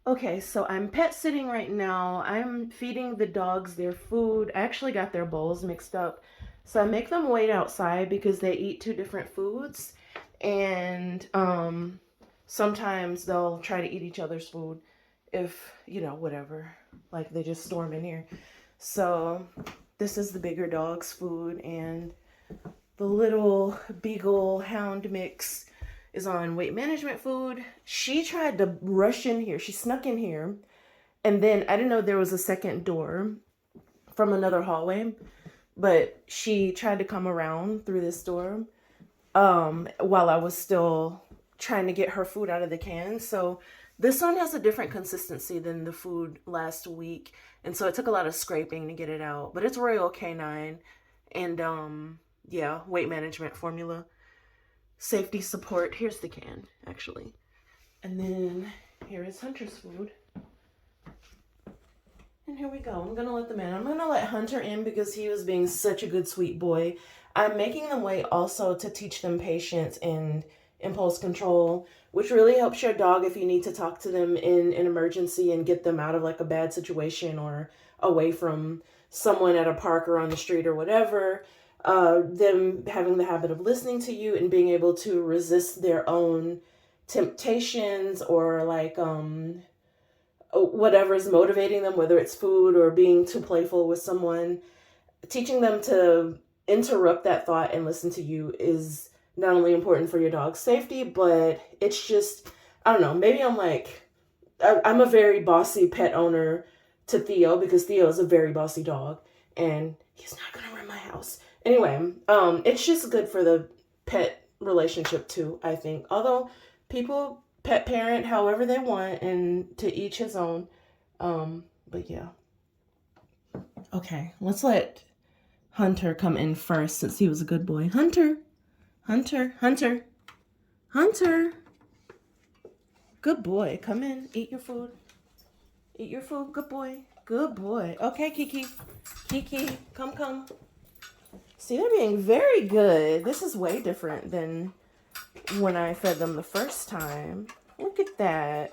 Okay, so I'm pet sitting right now. I'm feeding the dogs their food. I actually got their bowls mixed up. So I make them wait outside because they eat two different foods. And sometimes they'll try to eat each other's food if, whatever. Like they just storm in here. So this is the bigger dog's food, and the little beagle hound mix is on weight management food. She tried to rush in here. She snuck in here. And then I didn't know there was a second door from another hallway, but she tried to come around through this door while I was still trying to get her food out of the can. So this one has a different consistency than the food last week. And so it took a lot of scraping to get it out. But it's Royal Canine and yeah, weight management formula. Safety support. Here's the can, actually. And then here is Hunter's food. And here we go. I'm going to let them in. I'm going to let Hunter in because he was being such a good sweet boy. I'm making them wait also to teach them patience and impulse control, which really helps your dog if you need to talk to them in an emergency and get them out of like a bad situation or away from someone at a park or on the street or whatever. Them having the habit of listening to you and being able to resist their own temptations or like whatever's motivating them, whether it's food or being too playful with someone. Teaching them to interrupt that thought and listen to you is not only important for your dog's safety, but it's just, I don't know, maybe I'm a very bossy pet owner to Theo because Theo is a very bossy dog and he's not going to run my house. Anyway, it's just good for the pet relationship too, I think. Although people pet parent however they want and to each his own. But yeah. Okay, let's let Hunter come in first since he was a good boy. Hunter. Good boy. Come in. Eat your food. Good boy. Good boy. Okay, Kiki. Come. See, they're being very good. This is way different than when I fed them the first time. Look at that.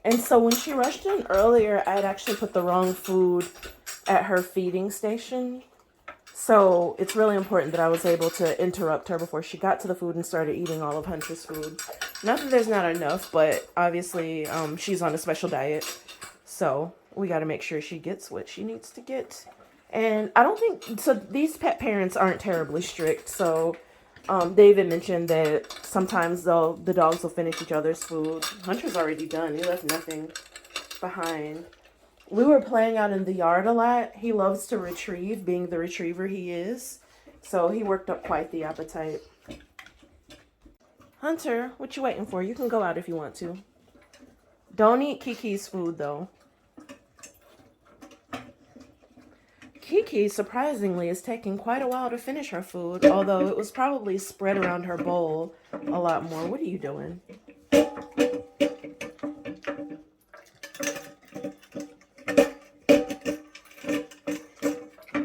And so when she rushed in earlier, I had actually put the wrong food at her feeding station. So it's really important that I was able to interrupt her before she got to the food and started eating all of Hunter's food. Not that there's not enough, but obviously she's on a special diet. So we got to make sure she gets what she needs to get. And I don't think, so these pet parents aren't terribly strict. So David mentioned that sometimes the dogs will finish each other's food. Hunter's already done. He left nothing behind. We were playing out in the yard a lot. He loves to retrieve, being the retriever he is. So he worked up quite the appetite. Hunter, what you waiting for? You can go out if you want to. Don't eat Kiki's food, though. Kiki, surprisingly, is taking quite a while to finish her food, although it was probably spread around her bowl a lot more. What are you doing?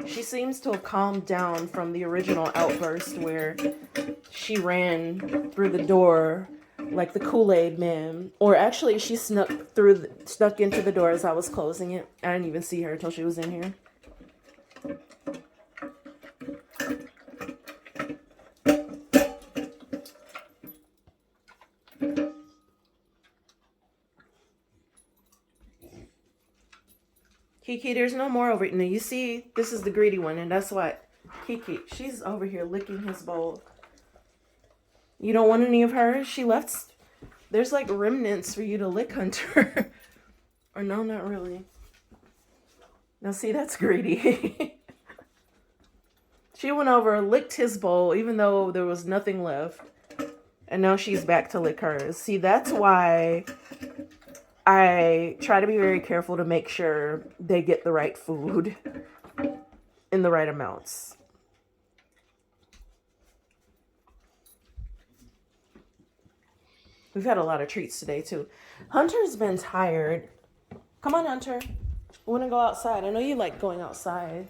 She seems to have calmed down from the original outburst where she ran through the door like the Kool-Aid man. Or actually, she snuck into the door as I was closing it. I didn't even see her until she was in here. Kiki, there's no more over it. Now, you see, this is the greedy one, and that's what Kiki, she's over here licking his bowl. You don't want any of hers? She left, there's like remnants for you to lick, Hunter. Or no, not really. Now, see, that's greedy. She went over, licked his bowl, even though there was nothing left. And now she's back to lick hers. See, that's why I try to be very careful to make sure they get the right food in the right amounts. We've had a lot of treats today, too. Hunter's been tired. Come on, Hunter. We want to go outside. I know you like going outside.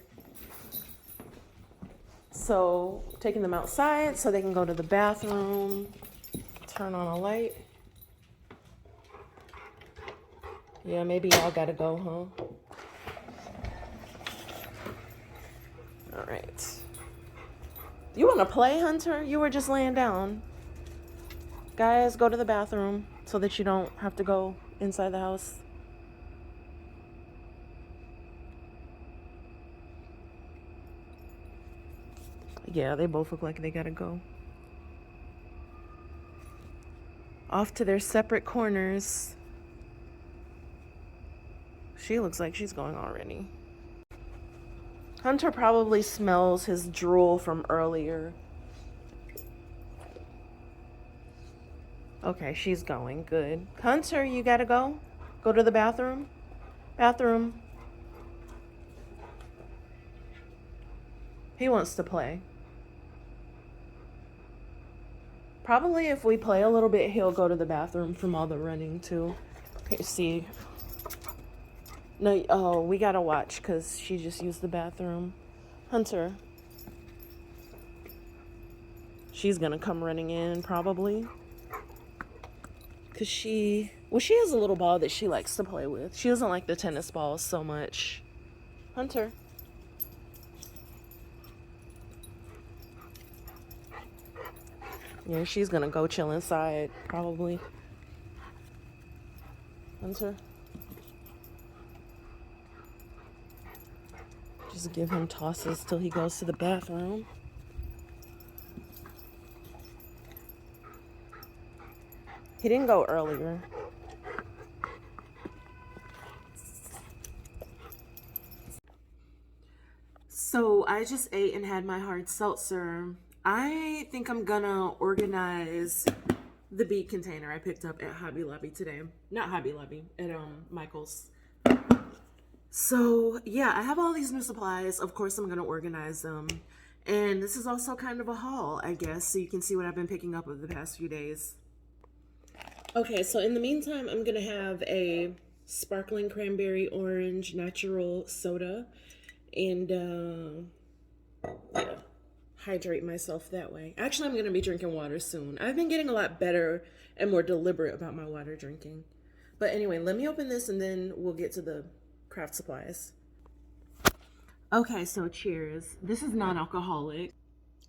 So, taking them outside so they can go to the bathroom, turn on a light. Yeah, maybe y'all gotta go, huh? All right. You want to play, Hunter? You were just laying down. Guys, go to the bathroom so that you don't have to go inside the house. Yeah, they both look like they gotta go. Off to their separate corners. She looks like she's going already. Hunter probably smells his drool from earlier. Okay, she's going. Good. Hunter, you gotta go? Go to the bathroom? Bathroom. He wants to play. Probably if we play a little bit, he'll go to the bathroom from all the running, too. Okay, see. No, oh, we gotta watch because she just used the bathroom. Hunter. She's gonna come running in, probably. Because she has a little ball that she likes to play with. She doesn't like the tennis balls so much. Hunter. Yeah, she's gonna go chill inside, probably. Hunter. Just give him tosses till he goes to the bathroom. He didn't go earlier. So I just ate and had my hard seltzer. I think I'm gonna organize the bead container I picked up at Hobby Lobby today. Not Hobby Lobby, at Michael's. So yeah, I have all these new supplies. Of course, I'm gonna organize them. And this is also kind of a haul, I guess, so you can see what I've been picking up over the past few days. Okay, so in the meantime, I'm gonna have a sparkling cranberry orange natural soda and yeah, hydrate myself that way. Actually, I'm gonna be drinking water soon. I've been getting a lot better and more deliberate about my water drinking. But anyway, let me open this and then we'll get to the craft supplies. Okay, so cheers. This is non-alcoholic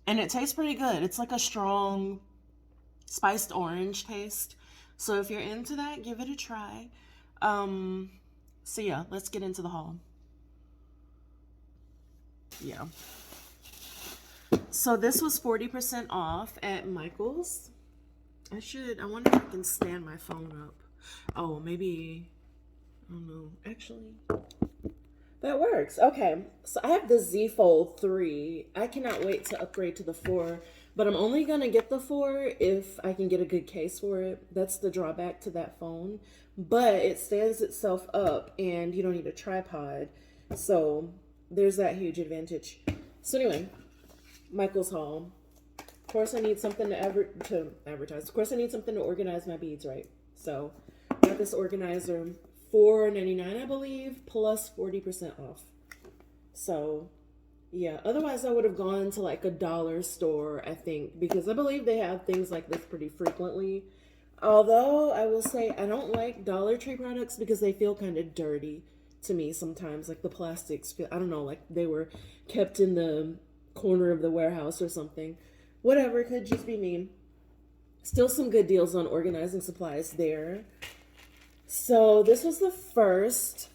and it tastes pretty good. It's like a strong spiced orange taste. So if you're into that, give it a try. So yeah, let's get into the haul. Yeah. So this was 40% off at Michael's. I wonder if I can stand my phone up. Oh, maybe, I don't know. Actually, that works. Okay, so I have the Z Fold 3. I cannot wait to upgrade to the 4, but I'm only gonna get the 4 if I can get a good case for it. That's the drawback to that phone. But it stands itself up and you don't need a tripod. So there's that huge advantage. So anyway, Michael's haul. Of course, I need something to advertise. Of course, I need something to organize my beads, right? So, I got this organizer, $4.99, I believe, plus 40% off. So, yeah. Otherwise, I would have gone to like a dollar store, I think, because I believe they have things like this pretty frequently. Although, I will say I don't like Dollar Tree products because they feel kind of dirty to me sometimes. Like the plastics feel, I don't know, like they were kept in the corner of the warehouse or something. Whatever, could just be me. Still some good deals on organizing supplies there. So this was the first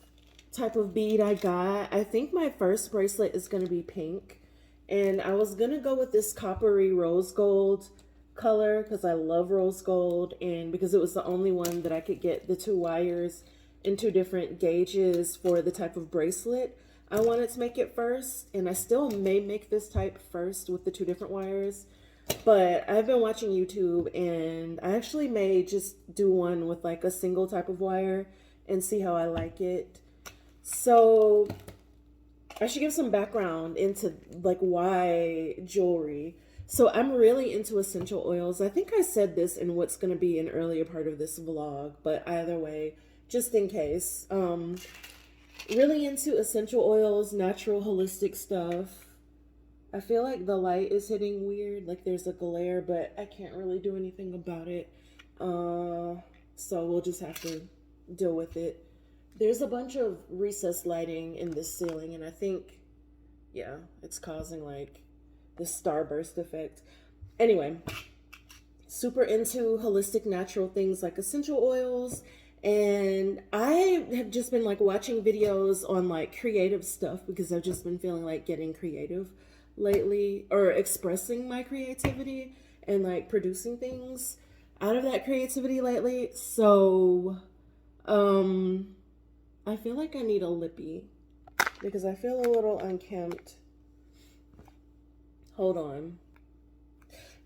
type of bead I got. I think my first bracelet is going to be pink. And I was going to go with this coppery rose gold color because I love rose gold. And because it was the only one that I could get the 2 wires in 2 different gauges for the type of bracelet I wanted to make it first. And I still may make this type first with the 2 different wires. But I've been watching YouTube and I actually may just do one with like a single type of wire and see how I like it. So I should give some background into like why jewelry. So I'm really into essential oils. I think I said this in what's going to be an earlier part of this vlog, but either way, just in case. Really into essential oils, natural holistic stuff. I feel like the light is hitting weird, like there's a glare, but I can't really do anything about it. So we'll just have to deal with it. There's a bunch of recessed lighting in this ceiling, and I think, yeah, it's causing like this starburst effect. Anyway, super into holistic natural things like essential oils, and I have just been like watching videos on like creative stuff because I've just been feeling like getting creative lately, or expressing my creativity and like producing things out of that creativity lately. So um I feel like I need a lippy because I feel a little unkempt. Hold on.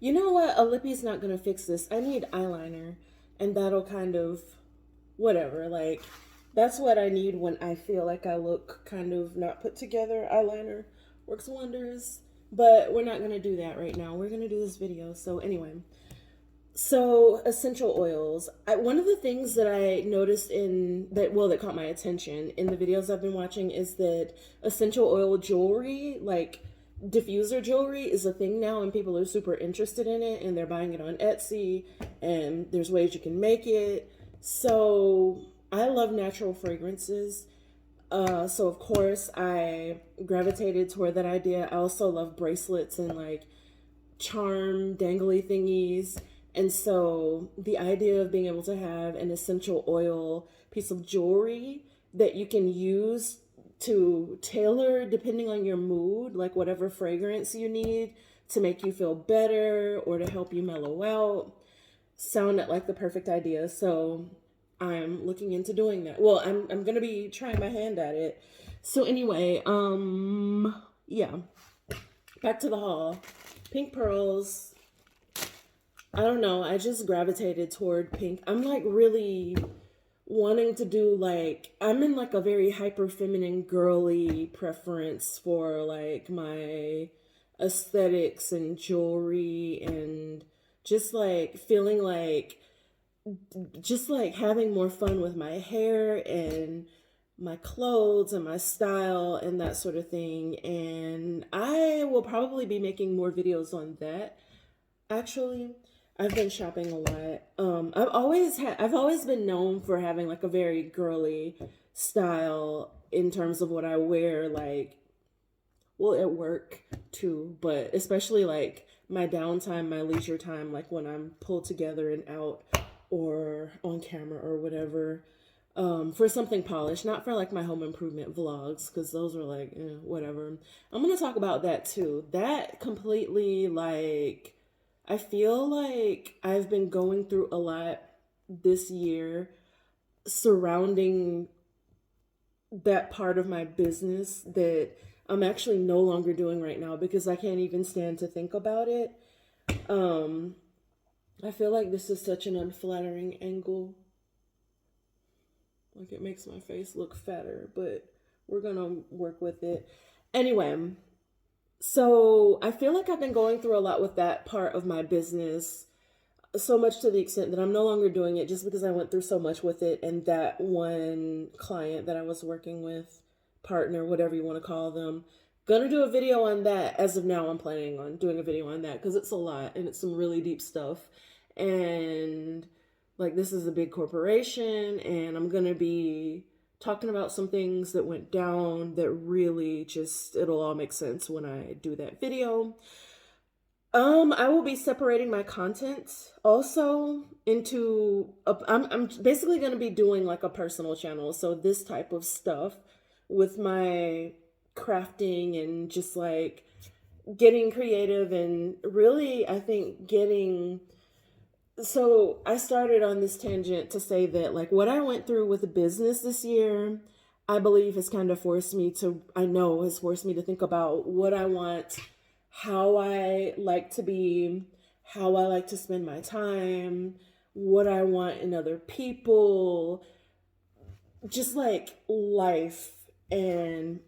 You know what? A lippy's not gonna fix this. I need eyeliner, and that'll kind of whatever. Like, that's what I need when I feel like I look kind of not put together. Eyeliner works wonders. But we're not gonna do that right now. We're gonna do this video. So anyway, so essential oils. One of the things that I noticed in that, well, that caught my attention in the videos I've been watching is that essential oil jewelry, like diffuser jewelry, is a thing now, and people are super interested in it, and they're buying it on Etsy, and there's ways you can make it. So I love natural fragrances. So of course I gravitated toward that idea. I also love bracelets and like charm dangly thingies. And so the idea of being able to have an essential oil piece of jewelry that you can use to tailor depending on your mood, like whatever fragrance you need to make you feel better or to help you mellow out, sounded like the perfect idea. So I'm looking into doing that. Well, I'm gonna be trying my hand at it. So anyway, yeah. Back to the haul. Pink pearls. I don't know. I just gravitated toward pink. I'm like really wanting to do like, I'm in like a very hyper feminine girly preference for like my aesthetics and jewelry, and just like feeling like just like having more fun with my hair and my clothes and my style and that sort of thing. And I will probably be making more videos on that. Actually, I've been shopping a lot. I've always been known for having like a very girly style in terms of what I wear, like, well, at work too, but especially like my downtime, my leisure time, like when I'm pulled together and out or on camera or whatever, for something polished, not for like my home improvement vlogs, because those are like, whatever. I'm going to talk about that too. That completely, like, I feel like I've been going through a lot this year surrounding that part of my business that I'm actually no longer doing right now because I can't even stand to think about it. Um, I feel like this is such an unflattering angle. Like it makes my face look fatter, but we're gonna work with it. Anyway, so I feel like I've been going through a lot with that part of my business, so much to the extent that I'm no longer doing it just because I went through so much with it. And that one client that I was working with, partner, whatever you want to call them, gonna do a video on that. As of now, I'm planning on doing a video on that because it's a lot and it's some really deep stuff. And like, this is a big corporation, and I'm gonna be talking about some things that went down that really just, it'll all make sense when I do that video. I will be separating my content also into I'm basically going to be doing like a personal channel. So this type of stuff with my crafting and just like getting creative, and really I think getting, so I started on this tangent to say that like what I went through with the business this year, I believe has kind of forced me to, I know has forced me to think about what I want, how I like to be, how I like to spend my time, what I want in other people, just like life, and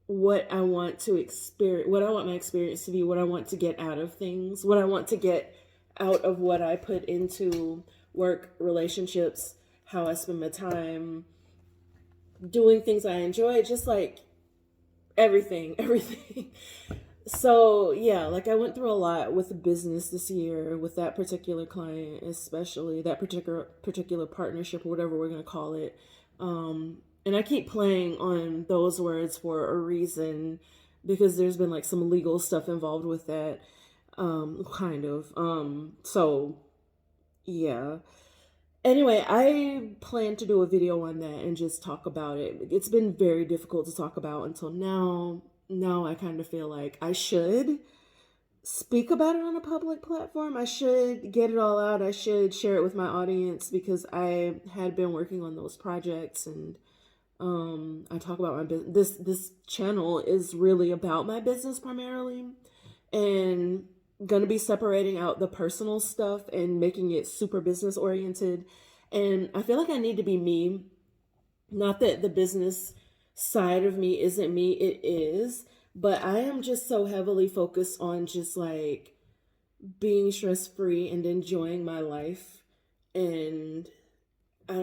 what I want to experience, what I want my experience to be, what I want to get out of things, what I want to get out of what I put into work, relationships, how I spend my time, doing things I enjoy, just like everything, everything. So yeah, like I went through a lot with the business this year with that particular client, especially that particular partnership or whatever we're gonna call it. And I keep playing on those words for a reason because there's been like some legal stuff involved with that. Kind of. So yeah. Anyway, I plan to do a video on that and just talk about it. It's been very difficult to talk about until now. Now I kind of feel like I should speak about it on a public platform. I should get it all out. I should share it with my audience because I had been working on those projects, and I talk about my business. This channel is really about my business primarily, and gonna be separating out the personal stuff and making it super business oriented. And I feel like I need to be me. Not that the business side of me isn't me, it is, but I am just so heavily focused on just like being stress free and enjoying my life, and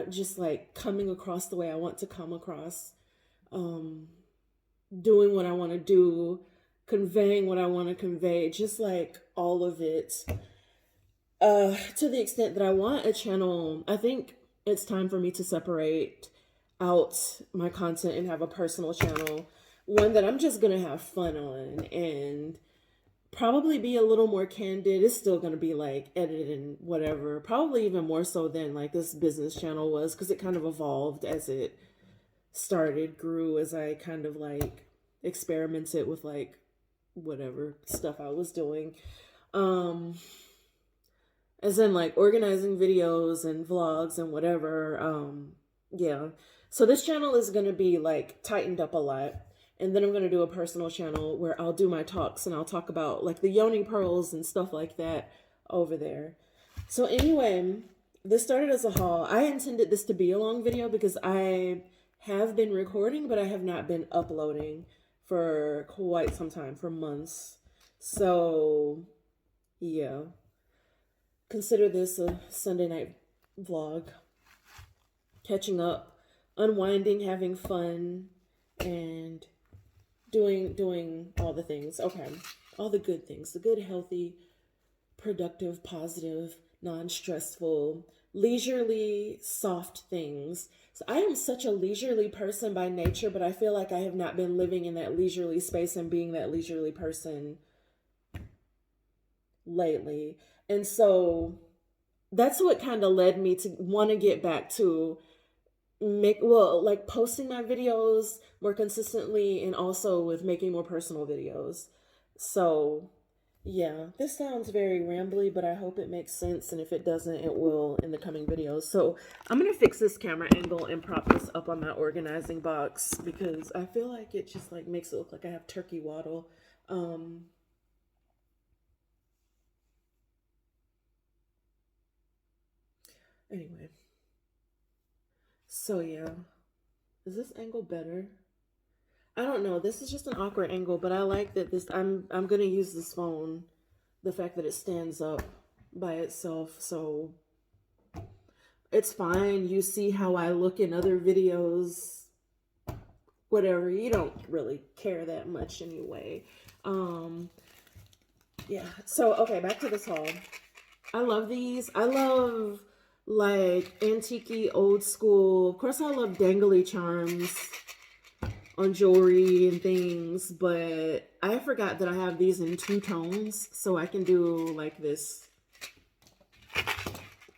just like coming across the way I want to come across, um, doing what I want to do, conveying what I want to convey, just like all of it. To the extent that I want a channel, I think it's time for me to separate out my content and have a personal channel, one that I'm just gonna have fun on and probably be a little more candid. It's still gonna be like edited and whatever, probably even more so than like this business channel was, because it kind of evolved as it started, grew, as I kind of like experimented with like whatever stuff I was doing. Um, as in like organizing videos and vlogs and whatever. Yeah. So this channel is going to be like tightened up a lot. And then I'm going to do a personal channel where I'll do my talks and I'll talk about like the yoni pearls and stuff like that over there. So anyway, this started as a haul. I intended this to be a long video because I have been recording, but I have not been uploading for quite some time, for months. So yeah, consider this a Sunday night vlog. Catching up, unwinding, having fun, and doing all the things. Okay. All the good things. The good, healthy, productive, positive, non-stressful, leisurely, soft things. So I am such a leisurely person by nature, but I feel like I have not been living in that leisurely space and being that leisurely person lately. And so that's what kind of led me to want to get back to like posting my videos more consistently and also with making more personal videos. So yeah, this sounds very rambly, but I hope it makes sense, and if it doesn't, it will in the coming videos. So I'm gonna fix this camera angle and prop this up on my organizing box because I feel like it just like makes it look like I have turkey waddle. Anyway, so yeah, is this angle better? I don't know. This is just an awkward angle, but I like that this I'm gonna use this phone, the fact that it stands up by itself, so it's fine. You see how I look in other videos, whatever. You don't really care that much anyway. Yeah. So okay, back to this haul. I love these. I love like antique old school. Of course I love dangly charms on jewelry and things, but I forgot that I have these in 2 tones, so I can do like this.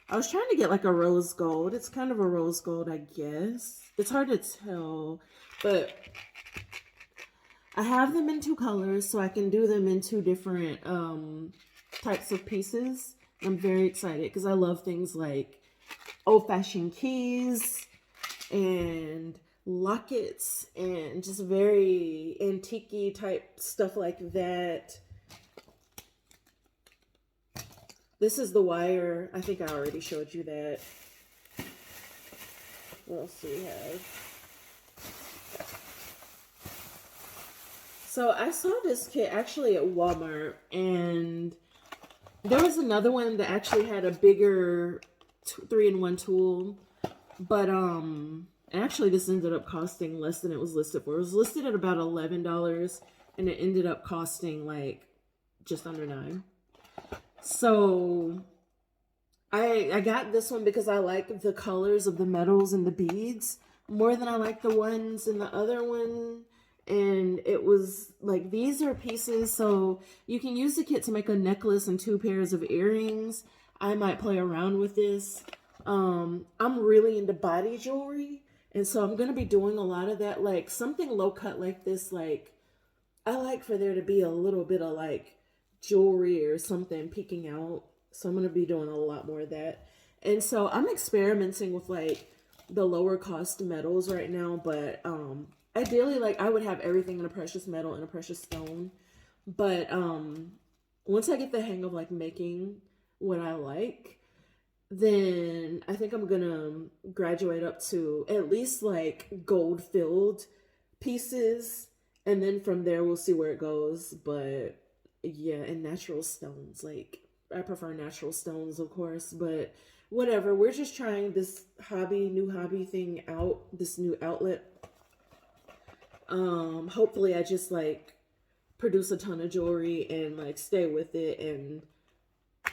I was trying to get like a rose gold. It's kind of a rose gold, I guess. It's hard to tell, but I have them in 2 colors, so I can do them in 2 different types of pieces. I'm very excited because I love things like old-fashioned keys and lockets and just very antique type stuff like that. This is the wire. I think I already showed you that. What else do we have? So I saw this kit actually at Walmart, and there was another one that actually had a bigger 3-in-1 tool, but actually this ended up costing less than it was listed for. It was listed at about $11, and it ended up costing like just under $9. So I got this one because I like the colors of the metals and the beads. more than I like the ones in the other one. And it was like, these are pieces, so you can use the kit to make a necklace and 2 pairs of earrings. I might play around with this. I'm really into body jewelry, and so I'm gonna be doing a lot of that. Like something low cut like this, like I like for there to be a little bit of like jewelry or something peeking out. So I'm gonna be doing a lot more of that. And so I'm experimenting with like the lower cost metals right now, but ideally like I would have everything in a precious metal and a precious stone. But once I get the hang of like making what I like, then I think I'm gonna graduate up to at least like gold filled pieces, and then from there we'll see where it goes. But yeah, and natural stones, like I prefer natural stones, of course, but whatever. We're just trying this new hobby thing out, this new outlet. Hopefully I just like produce a ton of jewelry and like stay with it and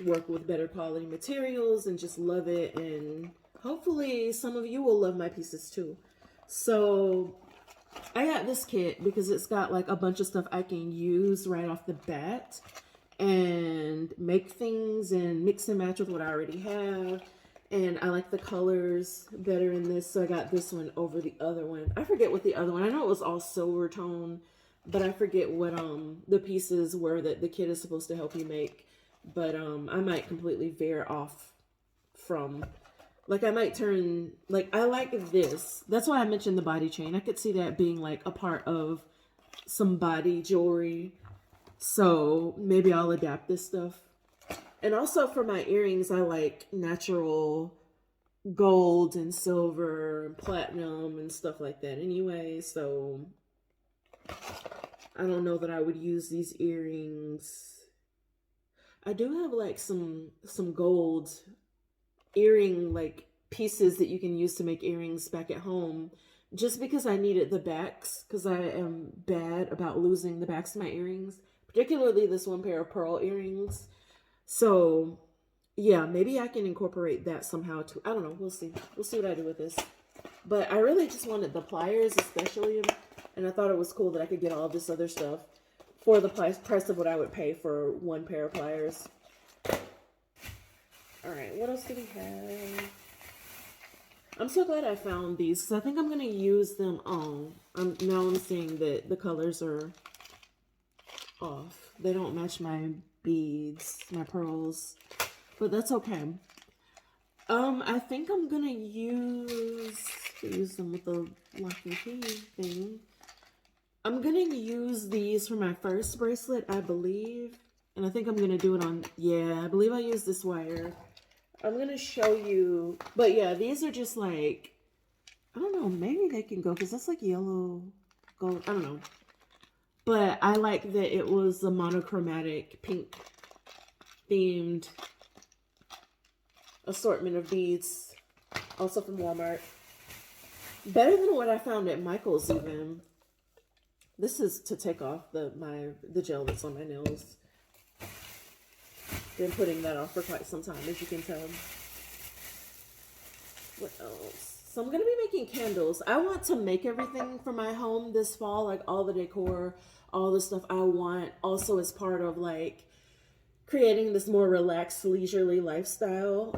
work with better quality materials and just love it, and hopefully some of you will love my pieces too. So I got this kit because it's got like a bunch of stuff I can use right off the bat and make things and mix and match with what I already have. And I like the colors better in this, so I got this one over the other one. I forget what the other one, I know it was all silver tone, but I forget what the pieces were that the kit is supposed to help you make. But I might completely veer off from, like I might turn, like I like this. That's why I mentioned the body chain. I could see that being like a part of some body jewelry. So maybe I'll adapt this stuff. And also for my earrings, I like natural gold and silver and platinum and stuff like that anyway. So I don't know that I would use these earrings. I do have like some gold earring like pieces that you can use to make earrings back at home, just because I needed the backs, because I am bad about losing the backs of my earrings, particularly this one pair of pearl earrings. So yeah, maybe I can incorporate that somehow too. I don't know, we'll see what I do with this. But I really just wanted the pliers especially, and I thought it was cool that I could get all this other stuff for the price of what I would pay for 1 pair of pliers. All right, what else do we have? I'm so glad I found these because I think I'm going to use them on. Now I'm seeing that the colors are off. They don't match my beads, my pearls, but that's okay. I think I'm going to use them with the lock and key thing. I'm going to use these for my first bracelet, I believe. And I think I'm going to do it on, yeah, I believe I used this wire. I'm going to show you, but yeah, these are just like, I don't know, maybe they can go, because that's like yellow, gold, I don't know. But I like that it was a monochromatic pink themed assortment of beads, also from Walmart. Better than what I found at Michael's even. This is to take off the gel that's on my nails. Been putting that off for quite some time, as you can tell. What else? So I'm going to be making candles. I want to make everything for my home this fall, like all the decor, all the stuff I want, also as part of like creating this more relaxed, leisurely lifestyle.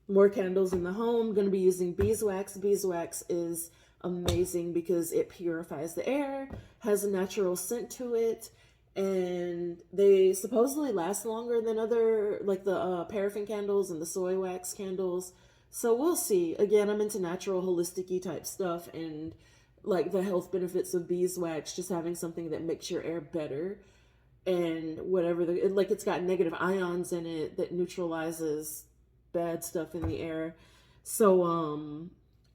More candles in the home. I'm going to be using beeswax. Beeswax is amazing because it purifies the air, has a natural scent to it, and they supposedly last longer than other, like the paraffin candles and the soy wax candles. So we'll see. Again, I'm into natural, holistic-y type stuff, and like the health benefits of beeswax, just having something that makes your air better, and whatever, like it's got negative ions in it that neutralizes bad stuff in the air. So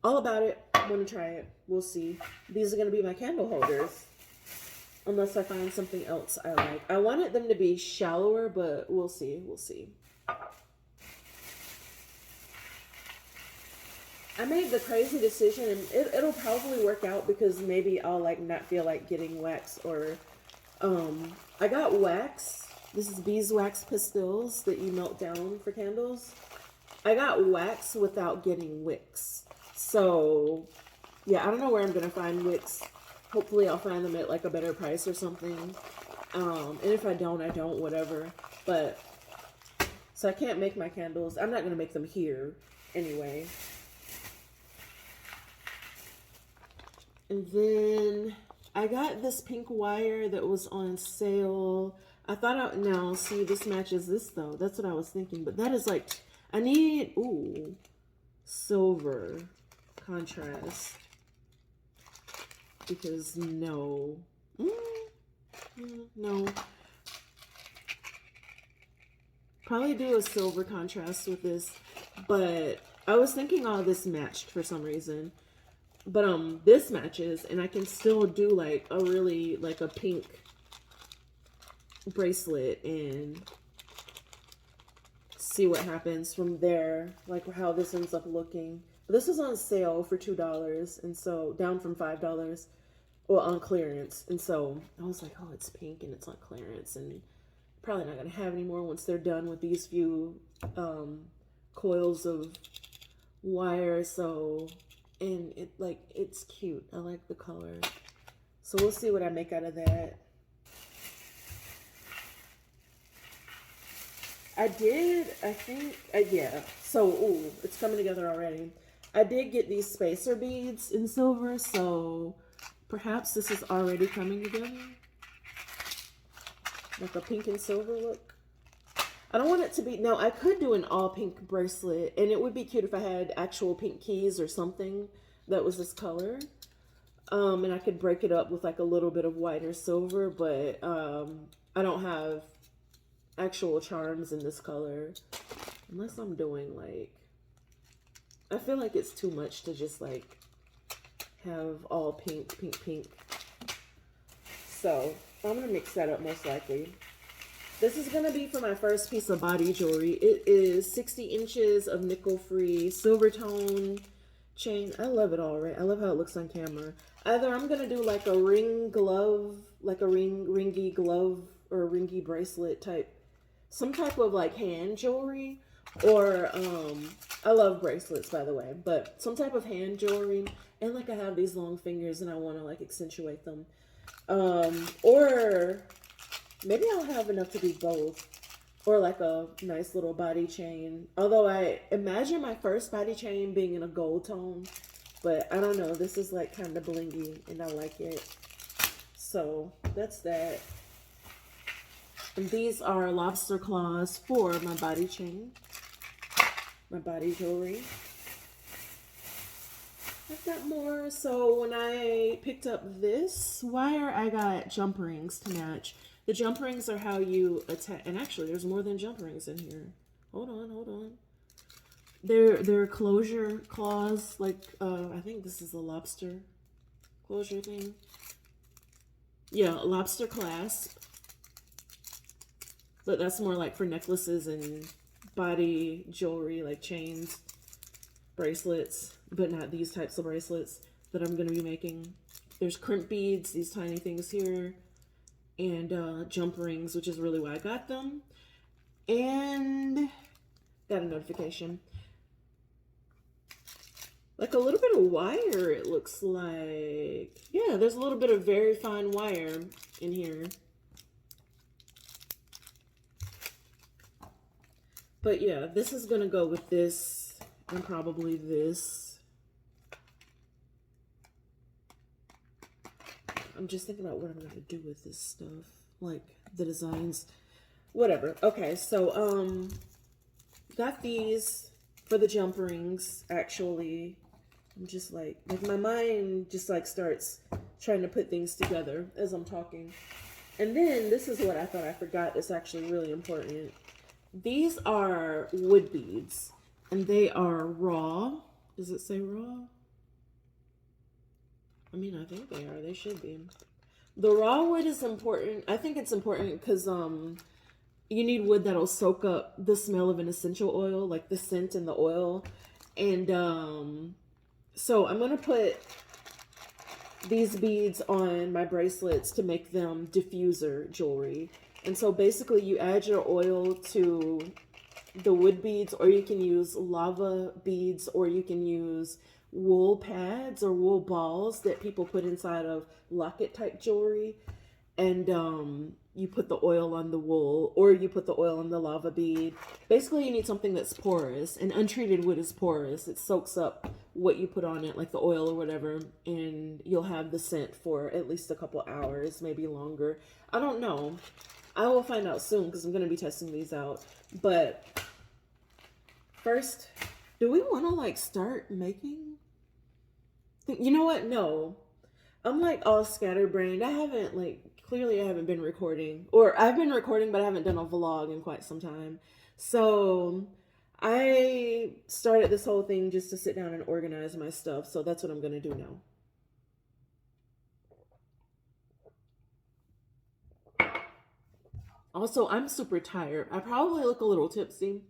all about it. I'm gonna try it. We'll see. These are gonna be my candle holders, unless I find something else I like. I wanted them to be shallower, but we'll see. I made the crazy decision, and it'll probably work out because maybe I'll like not feel like getting wax, or I got wax. This is beeswax pastils that you melt down for candles. I got wax without getting wicks. So yeah, I don't know where I'm gonna find wicks. Hopefully I'll find them at like a better price or something. And if I don't, I don't, whatever. But so I can't make my candles. I'm not gonna make them here anyway. And then I got this pink wire that was on sale. I thought now see, this matches this though. That's what I was thinking. But that is like, I need, ooh, silver contrast. Because no. No. Probably do a silver contrast with this. But I was thinking all this matched for some reason. But this matches, and I can still do like a really like a pink bracelet and see what happens from there, like how this ends up looking. This is on sale for $2, and so down from $5, well, on clearance. And so I was like, oh, it's pink and it's on clearance, and probably not gonna have any more once they're done with these few coils of wire. So, and it like, it's cute. I like the color. So we'll see what I make out of that. I think, yeah. So, ooh, it's coming together already. I did get these spacer beads in silver, so perhaps this is already coming together. Like a pink and silver look. I don't want it to be, no, I could do an all pink bracelet, and it would be cute if I had actual pink keys or something that was this color. And I could break it up with like a little bit of white or silver, but I don't have actual charms in this color. Unless I'm doing like, I feel like it's too much to just like have all pink, pink, pink. So I'm gonna mix that up most likely. This is gonna be for my first piece of body jewelry. It is 60 inches of nickel-free silver tone chain. I love it all, right? I love how it looks on camera. Either I'm gonna do like a ring glove, like a ringy glove or a ringy bracelet type, some type of like hand jewelry, or I love bracelets, by the way, but some type of hand jewelry. And like I have these long fingers and I want to like accentuate them, or maybe I'll have enough to do both, or like a nice little body chain. Although I imagine my first body chain being in a gold tone, but I don't know. This is like kind of blingy and I like it. So that's that. And these are lobster claws for my body chain, my body jewelry. I've got more. So when I picked up this wire, I got jump rings to match. The jump rings are how you attach, and actually there's more than jump rings in here. Hold on. They're closure claws, like I think this is a lobster closure thing. Yeah, a lobster clasp. But that's more like for necklaces and body jewelry, like chains, bracelets, but not these types of bracelets that I'm going to be making. There's crimp beads, these tiny things here, and jump rings, which is really why I got them. And got a notification. Like a little bit of wire, it looks like. Yeah, there's a little bit of very fine wire in here. But yeah, this is going to go with this and probably this. I'm just thinking about what I'm going to do with this stuff. Like the designs. Whatever. Okay, so got these for the jump rings, actually. I'm just like my mind just like starts trying to put things together as I'm talking. And then this is what I thought I forgot. It's actually really important. These are wood beads, and they are raw. Does it say raw? I mean, I think they are. They should be. The raw wood is important. I think it's important because you need wood that'll soak up the smell of an essential oil, like the scent and the oil. And so I'm going to put these beads on my bracelets to make them diffuser jewelry. And so basically you add your oil to the wood beads, or you can use lava beads, or you can use wool pads or wool balls that people put inside of locket type jewelry, and you put the oil on the wool, or you put the oil on the lava bead. Basically, you need something that's porous, and untreated wood is porous. It soaks up what you put on it, like the oil or whatever, and you'll have the scent for at least a couple hours, maybe longer. I don't know. I will find out soon because I'm going to be testing these out. But first, do we want to like start making? You know what? No. I'm like all scatterbrained. I haven't like clearly I haven't been recording, or I've been recording, but I haven't done a vlog in quite some time. So I started this whole thing just to sit down and organize my stuff. So that's what I'm gonna do now. Also, I'm super tired. I probably look a little tipsy.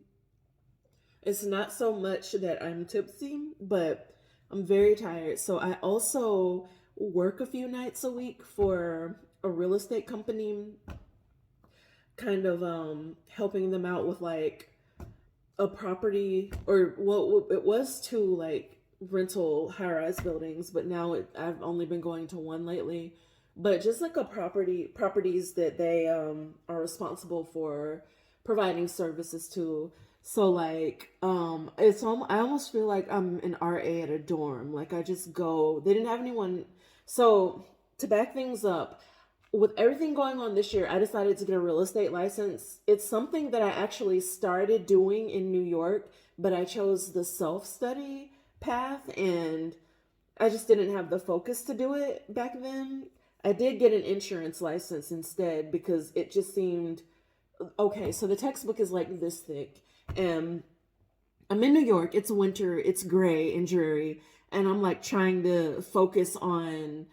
It's not so much that I'm tipsy, but I'm very tired. So I also work a few nights a week for a real estate company, kind of helping them out with like a property, or well, it was two like rental high-rise buildings, but now I've only been going to one lately. But just like a properties that they are responsible for providing services to. So like I almost feel like I'm an RA at a dorm. Like I just go. They didn't have anyone. So to back things up, with everything going on this year, I decided to get a real estate license. It's something that I actually started doing in New York, but I chose the self-study path, and I just didn't have the focus to do it back then. I did get an insurance license instead because it just seemed okay. So the textbook is like this thick, and I'm in New York. It's winter, it's gray and dreary, and I'm like trying to focus on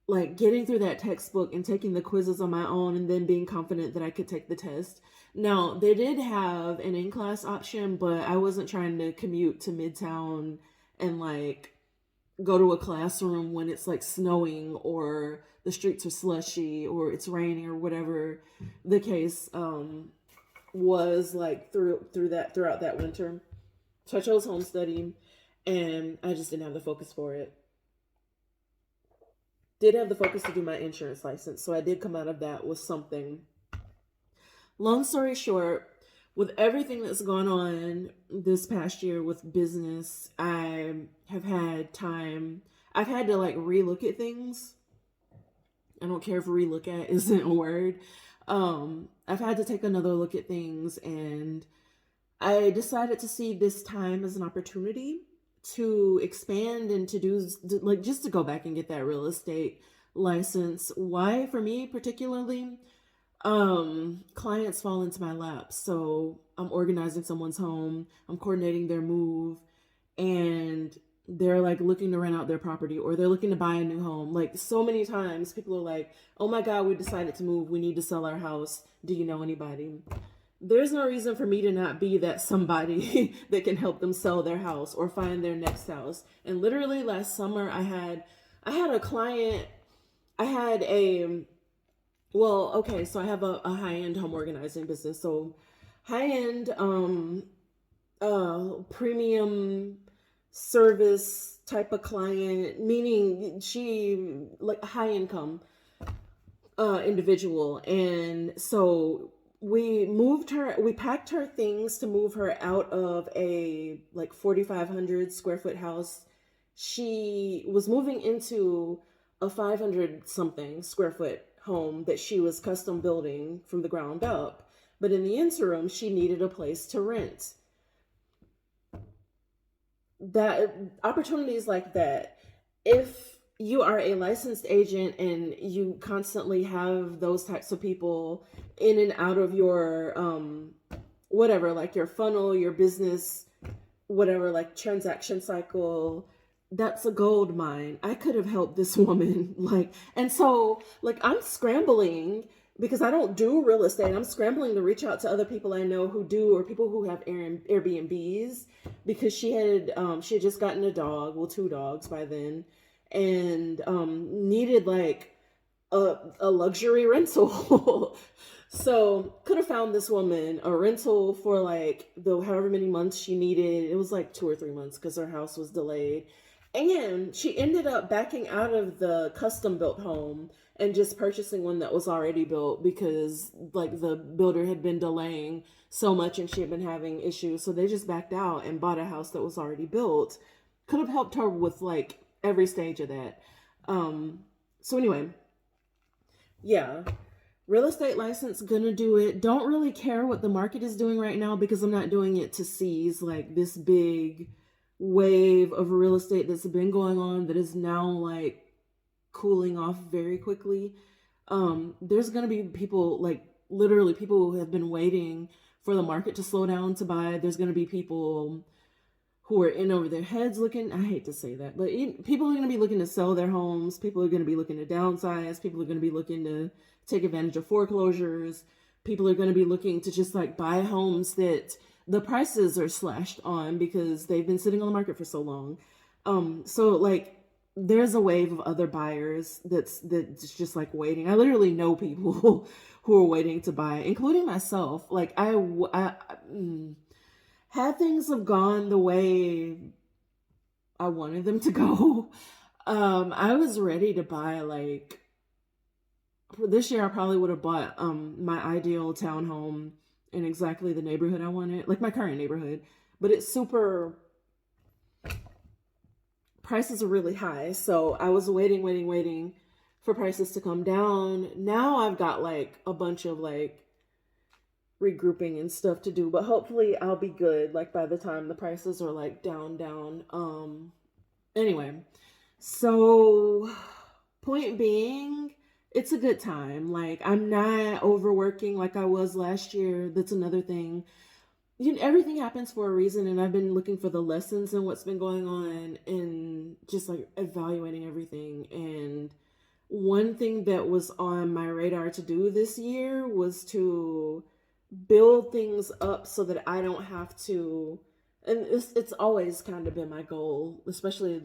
like getting through that textbook and taking the quizzes on my own, and then being confident that I could take the test. Now, they did have an in-class option, but I wasn't trying to commute to Midtown and like go to a classroom when it's like snowing or the streets are slushy or it's raining or whatever the case was like throughout that winter. So I chose home study, and I just didn't have the focus for it. Did have the focus to do my insurance license, so I did come out of that with something. Long story short, with everything that's gone on this past year with business, I have had time. I've had to like relook at things. I don't care if relook at isn't a word. I've had to take another look at things, and I decided to see this time as an opportunity to expand and to do like just to go back and get that real estate license. Why for me particularly? Clients fall into my lap. So I'm organizing someone's home, I'm coordinating their move, and they're like looking to rent out their property, or they're looking to buy a new home. Like so many times people are like, "Oh my god, we decided to move. We need to sell our house. Do you know anybody?" There's no reason for me to not be that somebody that can help them sell their house or find their next house. And literally last summer I had a client. I had a well, okay, so I have a high-end home organizing business. So high-end premium service type of client, meaning she like high income individual. And so we packed her things to move her out of a like 4,500 square foot house. She was moving into a 500 something square foot home that she was custom building from the ground up. But in the interim, she needed a place to rent. That opportunities like that, if you are a licensed agent and you constantly have those types of people in and out of your whatever, like your funnel, your business, whatever, like transaction cycle, that's a gold mine. I could have helped this woman. Like, and so like I'm scrambling because I don't do real estate. I'm scrambling to reach out to other people I know who do, or people who have Airbnbs, because she had just gotten a dog, well, two dogs by then, and needed like a luxury rental. So could have found this woman a rental for like the however many months she needed. It was like 2 or 3 months because her house was delayed. And she ended up backing out of the custom built home and just purchasing one that was already built because like the builder had been delaying so much and she had been having issues. So they just backed out and bought a house that was already built. Could have helped her with like every stage of that. Um, so anyway, yeah. Real estate license, gonna do it. Don't really care what the market is doing right now because I'm not doing it to seize like this big wave of real estate that's been going on that is now like cooling off very quickly. There's gonna be people like literally people who have been waiting for the market to slow down to buy. There's gonna be people who are in over their heads looking. I hate to say that, but people are going to be looking to sell their homes. People are going to be looking to downsize. People are going to be looking to take advantage of foreclosures. People are going to be looking to just like buy homes that the prices are slashed on because they've been sitting on the market for so long. So like there's a wave of other buyers that's just like waiting. I literally know people who are waiting to buy, including myself. Like had things have gone the way I wanted them to go, I was ready to buy like for this year I probably would have bought my ideal townhome in exactly the neighborhood I wanted, like my current neighborhood. But it's super prices are really high. So I was waiting for prices to come down. Now I've got like a bunch of like regrouping and stuff to do, but hopefully I'll be good like by the time the prices are like down. Anyway, so point being, it's a good time. Like I'm not overworking like I was last year. That's another thing. You know, everything happens for a reason, and I've been looking for the lessons in what's been going on and just like evaluating everything. And one thing that was on my radar to do this year was to build things up so that I don't have to, and it's always kind of been my goal, especially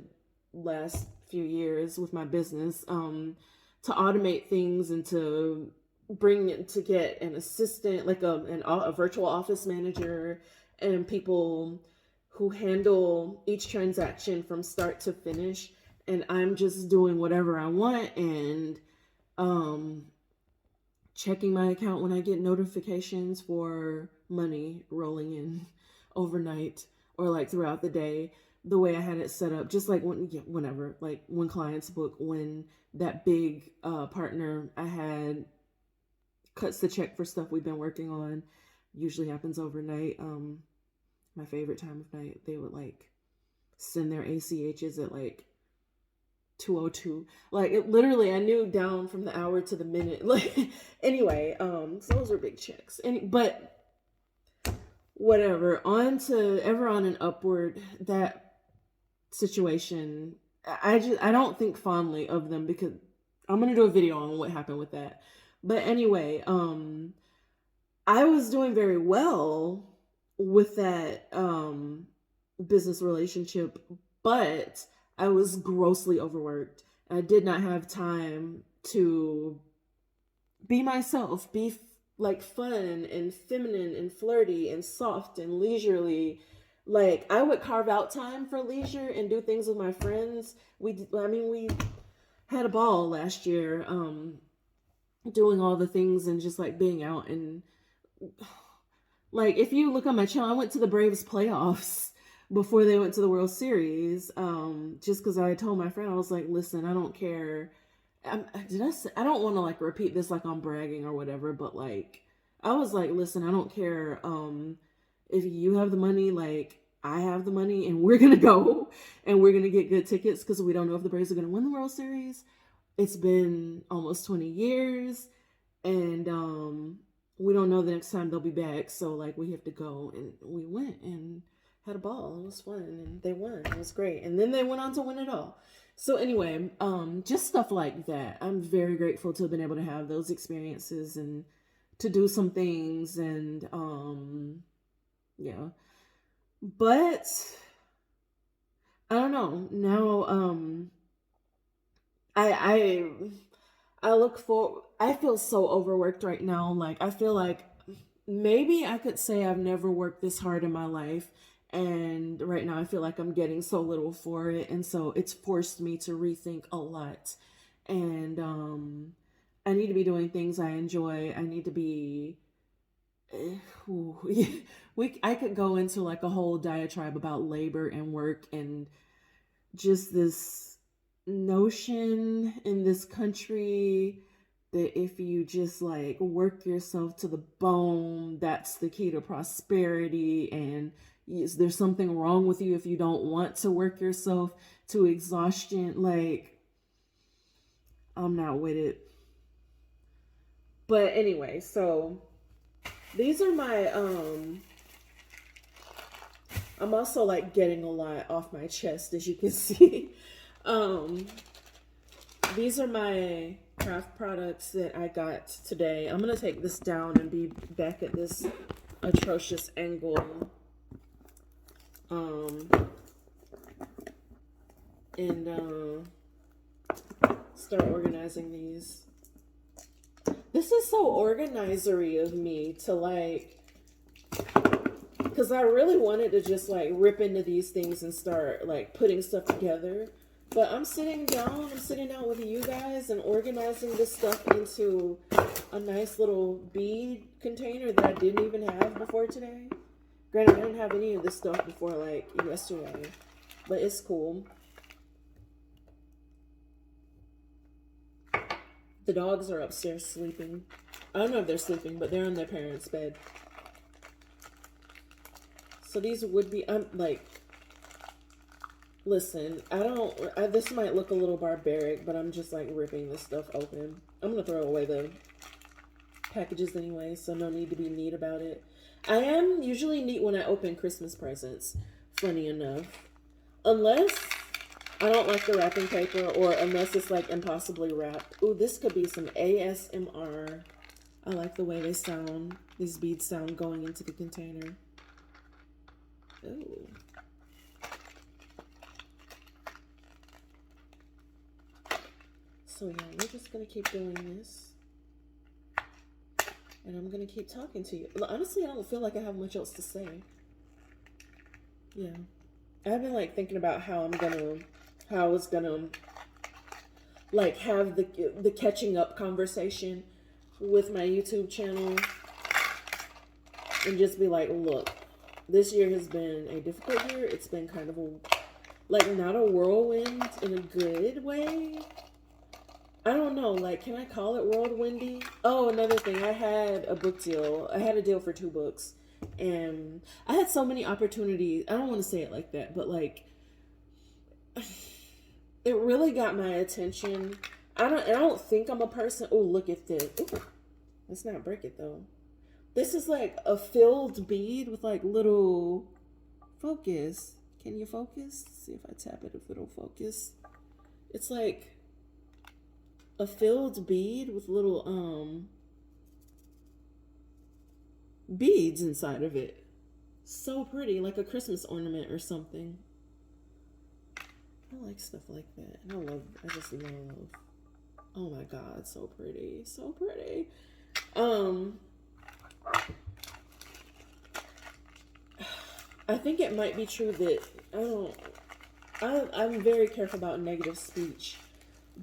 last few years with my business, to automate things and to bring it to get an assistant, like a virtual office manager and people who handle each transaction from start to finish. And I'm just doing whatever I want and um, checking my account when I get notifications for money rolling in overnight or like throughout the day, the way I had it set up, just like whenever, like when clients book, when that big partner I had cuts the check for stuff we've been working on, usually happens overnight. My favorite time of night, they would like send their ACHs at like 2:02. Like it literally I knew down from the hour to the minute. Like anyway, so those were big checks. But whatever. On to ever on and upward. That situation, I don't think fondly of them because I'm gonna do a video on what happened with that. But anyway, I was doing very well with that business relationship, but I was grossly overworked. I did not have time to be myself, like fun and feminine and flirty and soft and leisurely. Like I would carve out time for leisure and do things with my friends. We had a ball last year, doing all the things and just like being out and like if you look on my channel, I went to the Braves playoffs before they went to the World Series. Just because I told my friend, I was like, listen, I don't care. I don't want to like repeat this like I'm bragging or whatever, but like I was like, listen, I don't care. If you have the money, like I have the money, and we're gonna go and we're gonna get good tickets because we don't know if the Braves are gonna win the World Series. It's been almost 20 years, and we don't know the next time they'll be back, so like we have to go. And we went and had a ball. It was fun and they won. It was great. And then they went on to win it all. So anyway, just stuff like that. I'm very grateful to have been able to have those experiences and to do some things and yeah. But I don't know. Now I I look for I feel so overworked right now. Like I feel like maybe I could say I've never worked this hard in my life. And right now I feel like I'm getting so little for it, and so it's forced me to rethink a lot. And I need to be doing things I enjoy. I need to be ooh, I could go into like a whole diatribe about labor and work and just this notion in this country that if you just like work yourself to the bone, that's the key to prosperity. And there's something wrong with you if you don't want to work yourself to exhaustion. Like, I'm not with it. But anyway, so these are my I'm also like getting a lot off my chest, as you can see. um these are my craft products that I got today. I'm gonna take this down and be back at this atrocious angle. Um and start organizing these. This is so organizery of me to like, because I really wanted to just like rip into these things and start like putting stuff together. But I'm sitting down with you guys and organizing this stuff into a nice little bead container that I didn't even have before today. Granted, I didn't have any of this stuff before like yesterday, but it's cool. The dogs are upstairs sleeping. I don't know if they're sleeping, but they're in their parents' bed. So these would be, I'm like, listen, this might look a little barbaric, but I'm just like ripping this stuff open. I'm going to throw away the packages anyway, so no need to be neat about it. I am usually neat when I open Christmas presents, funny enough. Unless I don't like the wrapping paper, or unless it's like impossibly wrapped. Ooh, this could be some ASMR. I like the way they sound. These beads sound going into the container. Ooh. So yeah, we're just gonna keep doing this. And I'm gonna keep talking to you. Honestly, I don't feel like I have much else to say. Yeah. I've been like thinking about how I was gonna like have the catching up conversation with my YouTube channel and just be like, look, this year has been a difficult year. It's been kind of a like not a whirlwind in a good way. I don't know, like, can I call it whirlwindy? Oh, another thing, I had a book deal. I had a deal for 2 books, and I had so many opportunities. I don't want to say it like that, but like, it really got my attention. I don't think I'm a person. Oh, look at this. Ooh, let's not break it though. This is like a filled bead with like little focus. Can you focus? See if I tap it, if it'll focus. It's like a filled bead with little beads inside of it. So pretty, like a Christmas ornament or something. I like stuff like that. And I just love. Oh my god, so pretty. So pretty. I think it might be true that I'm very careful about negative speech.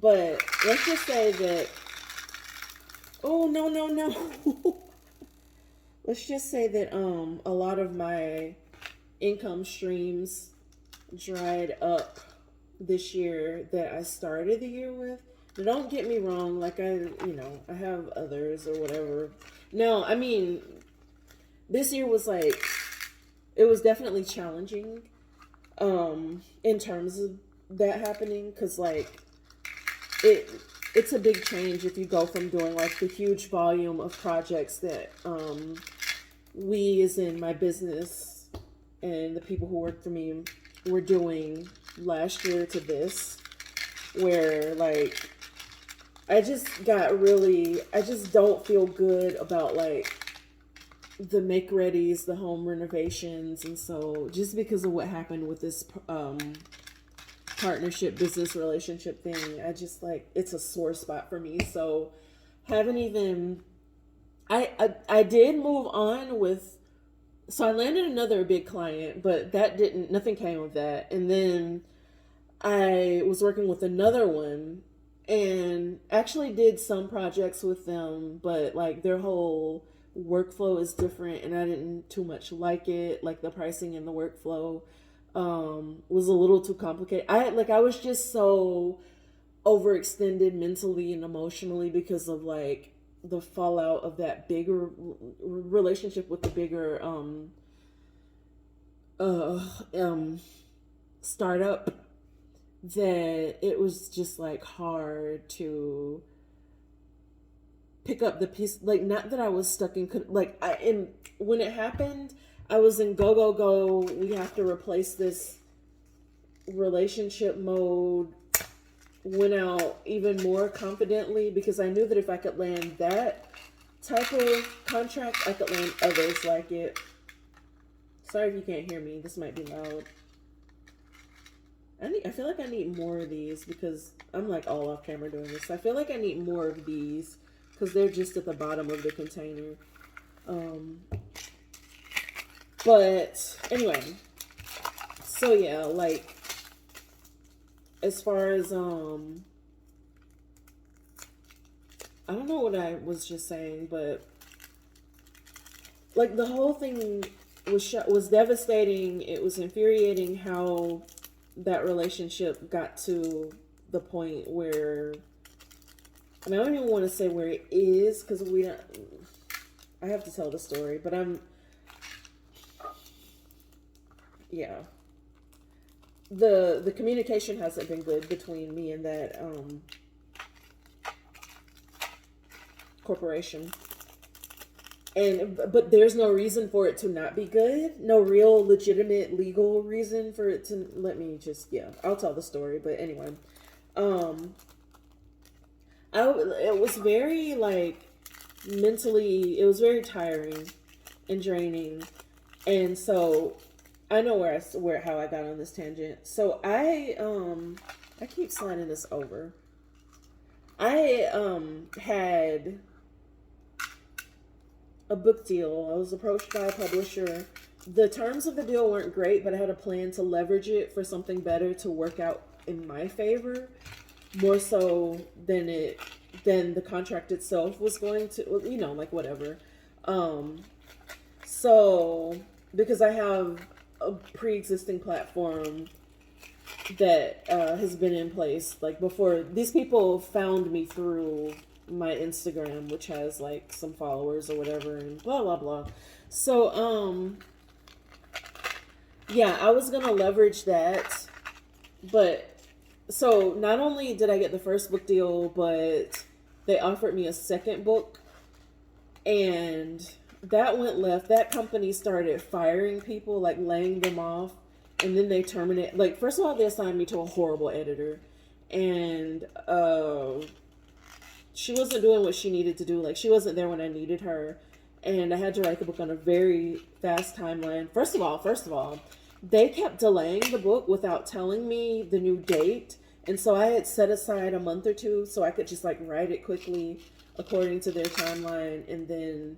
But let's just say that, oh no no no. Let's just say that a lot of my income streams dried up this year that I started the year with. Now, don't get me wrong, like I have others or whatever. No, I mean, this year was like, it was definitely challenging in terms of that happening, because like it's a big change if you go from doing like the huge volume of projects that we, as in my business and the people who work for me, were doing last year, to this, where like I just don't feel good about like the make readies, the home renovations. And so just because of what happened with this partnership business relationship thing, I just like, it's a sore spot for me. So haven't even I did move on with So I landed another big client, but that didn't, nothing came of that. And then I was working with another one and actually did some projects with them, but like their whole workflow is different and I didn't too much like it. Like the pricing and the workflow was a little too complicated. I was just so overextended mentally and emotionally because of like the fallout of that bigger relationship with the bigger uh um startup, that it was just like hard to pick up the piece. Like, not that I was stuck in, like, I in when it happened, I was in go go go, we have to replace this relationship mode. Went out even more confidently because I knew that if I could land that type of contract, I could land others like it. Sorry if you can't hear me. This might be loud. I feel like I need more of these because I'm like all off camera doing this. I feel like I need more of these because they're just at the bottom of the container. Um, but anyway, so yeah, like as far as I don't know what I was just saying, but like the whole thing was devastating. It was infuriating how that relationship got to the point where, I mean, I don't even want to say where it is because we don't. I have to tell the story, but yeah. The communication hasn't been good between me and that corporation. And but there's no reason for it to not be good. No real legitimate legal reason for it to, let me just, yeah, I'll tell the story, but anyway. Um it was very like mentally, it was very tiring and draining. And so I know where how I got on this tangent. So I keep sliding this over. I had a book deal. I was approached by a publisher. The terms of the deal weren't great, but I had a plan to leverage it for something better to work out in my favor, more so than the contract itself was going to, well, like whatever. Um, so because I have a pre-existing platform that has been in place, like before, these people found me through my Instagram, which has like some followers or whatever, and blah blah blah. So yeah, I was gonna leverage that, but so not only did I get the first book deal, but they offered me a second book, and that went left. That company started firing people, like laying them off, and then they terminate. Like, first of all, they assigned me to a horrible editor, and she wasn't doing what she needed to do. Like, she wasn't there when I needed her, and I had to write the book on a very fast timeline. First of all, they kept delaying the book without telling me the new date, and so I had set aside a month or two so I could just like write it quickly according to their timeline, and then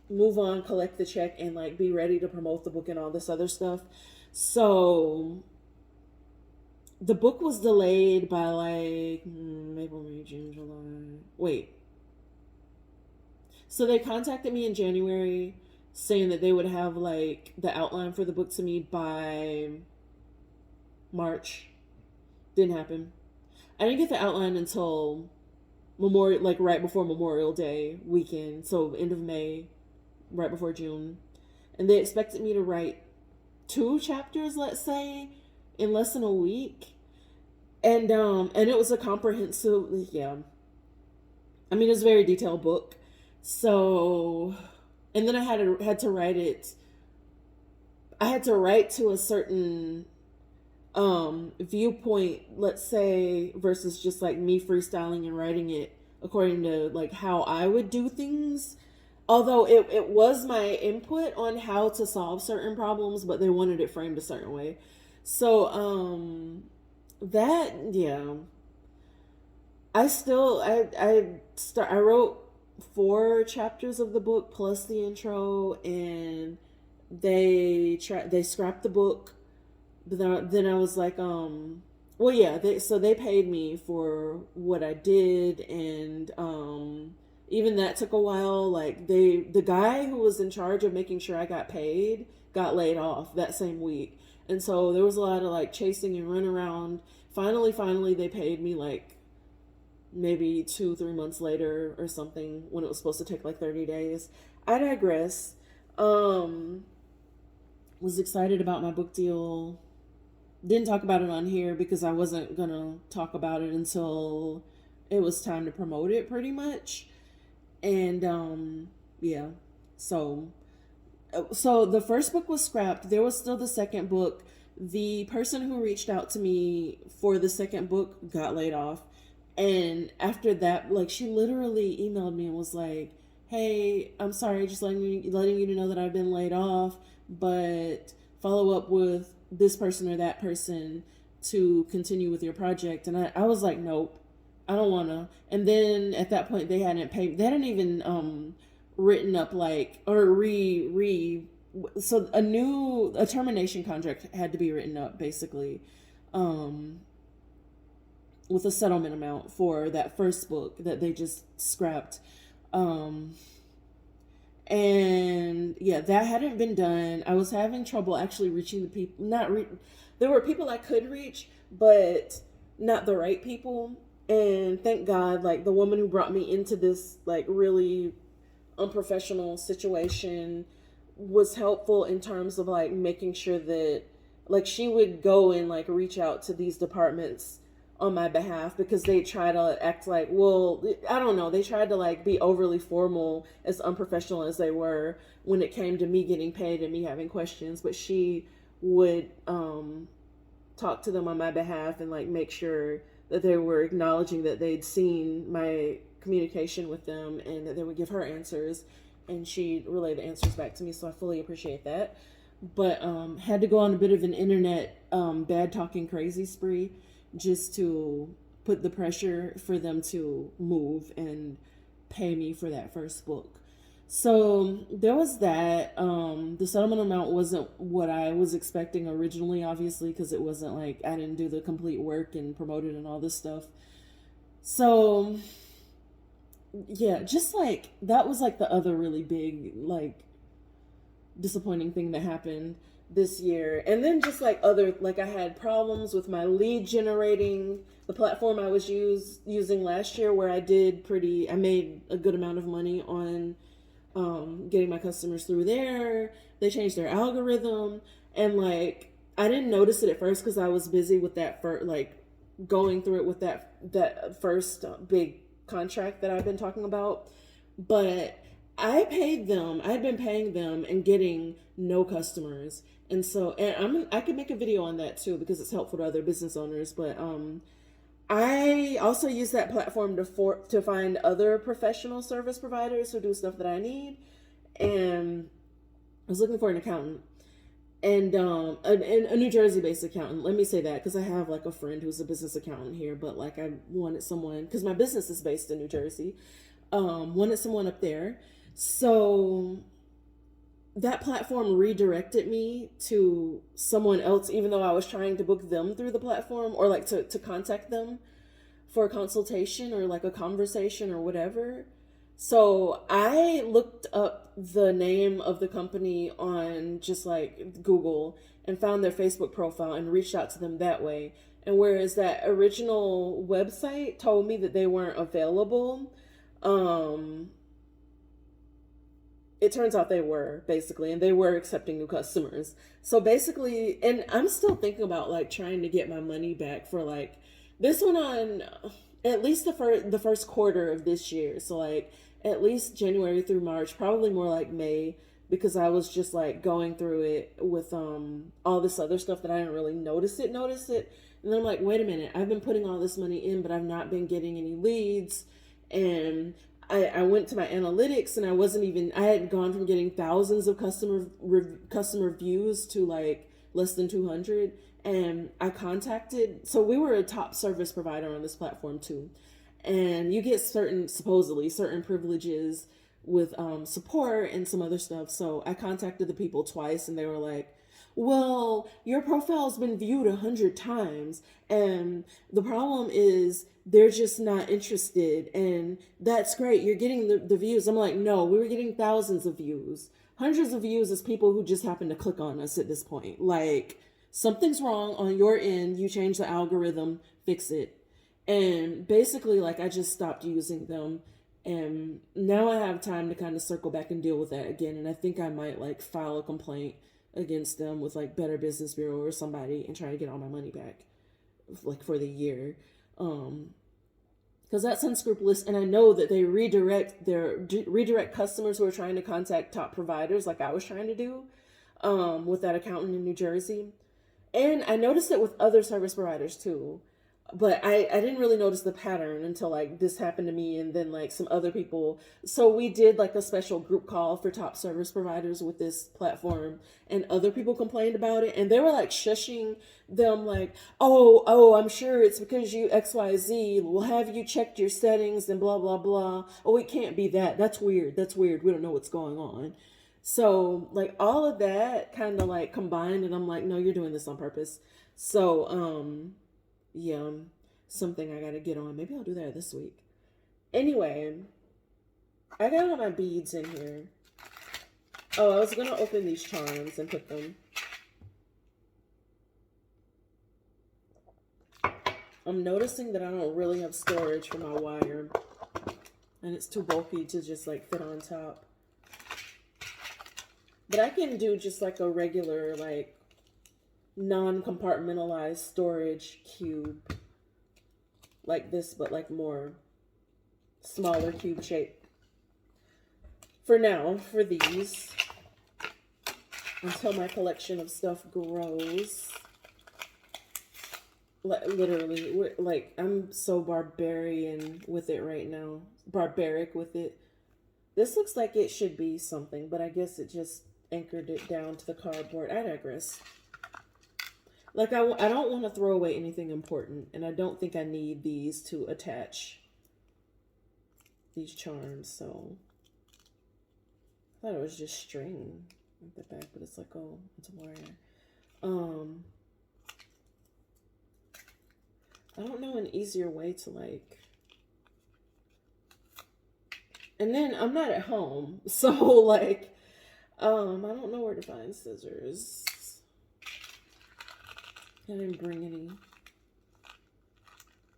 move on, collect the check, and like be ready to promote the book and all this other stuff. So the book was delayed by like April, May, June, July. Wait. So they contacted me in January saying that they would have like the outline for the book to me by March. Didn't happen. I didn't get the outline until Memorial, like right before Memorial Day weekend. So end of May, right before June. And they expected me to write 2 chapters, let's say, in less than a week. And it was a comprehensive, yeah. I mean, it was a very detailed book. So, and then I had to write it. I had to write to a certain viewpoint, let's say, versus just like me freestyling and writing it according to like how I would do things. Although it was my input on how to solve certain problems, but they wanted it framed a certain way. So that, yeah. I wrote 4 chapters of the book plus the intro, and They scrapped the book, but then I was like, well, yeah, they paid me for what I did, and even that took a while. Like the guy who was in charge of making sure I got paid got laid off that same week, and so there was a lot of like chasing and run around. Finally, they paid me like maybe 2 3 months later or something, when it was supposed to take like 30 days. I digress. Um, was excited about my book deal. Didn't talk about it on here because I wasn't gonna talk about it until it was time to promote it, pretty much. And yeah, so the first book was scrapped. There was still the second book. The person who reached out to me for the second book got laid off. And after that, like, she literally emailed me and was like, "Hey, I'm sorry, just letting you know that I've been laid off, but follow up with this person or that person to continue with your project." And I was like, "Nope, I don't wanna." And then at that point, they hadn't paid. They hadn't even written up like, or so a termination contract had to be written up, basically, um with a settlement amount for that first book that they just scrapped. Um, and yeah, that hadn't been done. I was having trouble actually reaching the people. There were people I could reach, but not the right people. And thank God, like, the woman who brought me into this like really unprofessional situation was helpful in terms of like making sure that, like, she would go and like reach out to these departments on my behalf, because they try to act like, well, I don't know, they tried to like be overly formal, as unprofessional as they were, when it came to me getting paid and me having questions. But she would talk to them on my behalf and like make sure that they were acknowledging that they'd seen my communication with them, and that they would give her answers, and she'd relay the answers back to me. So I fully appreciate that. But had to go on a bit of an internet bad talking crazy spree, just to put the pressure for them to move and pay me for that first book. So there was that. The settlement amount wasn't what I was expecting originally, obviously, because it wasn't like I didn't do the complete work and promote it and all this stuff. So yeah, just like that was like the other really big, like, disappointing thing that happened this year. And then just like other, like, I had problems with my lead generating, the platform I was using last year, where I made a good amount of money on getting my customers through there. They changed their algorithm, and like, I didn't notice it at first because I was busy with that like going through it with that first big contract that I've been talking about. But I paid them. I'd been paying them and getting no customers. And so, and I could make a video on that too, because it's helpful to other business owners. But I also use that platform to find other professional service providers who do stuff that I need. And I was looking for an accountant, and a New Jersey based accountant. Let me say that, because I have like a friend who's a business accountant here, but like, I wanted someone, because my business is based in New Jersey. Wanted someone up there. So that platform redirected me to someone else, even though I was trying to book them through the platform, or like to contact them for a consultation or like a conversation or whatever. So I looked up the name of the company on just like Google, and found their Facebook profile and reached out to them that way. And whereas that original website told me that they weren't available, it turns out they were, basically, and they were accepting new customers. So basically, and I'm still thinking about like trying to get my money back for like this one on at least the first quarter of this year. So like at least January through March, probably more like May, because I was just like going through it with all this other stuff that I didn't really notice it. And then I'm like, wait a minute, I've been putting all this money in, but I've not been getting any leads. And I went to my analytics, and I had gone from getting thousands of customer views to like less than 200. And I contacted, so we were a top service provider on this platform too. And you get supposedly certain privileges with support and some other stuff. So I contacted the people twice, and they were like, well, your profile's been viewed 100 times, and the problem is they're just not interested. And that's great, you're getting the views. I'm like, no, we were getting thousands of views. Hundreds of views is people who just happen to click on us at this point. Like, something's wrong on your end. You change the algorithm, fix it. And basically, like, I just stopped using them. And now I have time to kind of circle back and deal with that again. And I think I might like file a complaint against them with like Better Business Bureau or somebody and try to get all my money back, like for the year. Because that's unscrupulous, and I know that they redirect customers who are trying to contact top providers, like I was trying to do, with that accountant in New Jersey. And I noticed it with other service providers too, but I didn't really notice the pattern until like this happened to me, and then like some other people. So we did like a special group call for top service providers with this platform, and other people complained about it, and they were like shushing them, like, oh, I'm sure it's because you XYZ. Well, have you checked your settings and blah blah blah. Oh, it can't be that. That's weird. We don't know what's going on. So like all of that kind of like combined, and I'm like, no, you're doing this on purpose. So yeah, something I gotta get on. Maybe I'll do that this week. Anyway, I got all my beads in here. Oh, I was gonna open these charms and put them. I'm noticing that I don't really have storage for my wire, and it's too bulky to just like fit on top. But I can do just like a regular, like, non-compartmentalized storage cube. Like this, but like more smaller cube shape. For now, for these. Until my collection of stuff grows. Literally, like, I'm so barbarian with it right now. Barbaric with it. This looks like it should be something, but I guess it just anchored it down to the cardboard. I digress. Like, I don't want to throw away anything important, and I don't think I need these to attach these charms, so I thought it was just string at the back, but it's like, oh, it's wire. I don't know an easier way to, like, and then I'm not at home, so like, I don't know where to find scissors. I didn't bring any.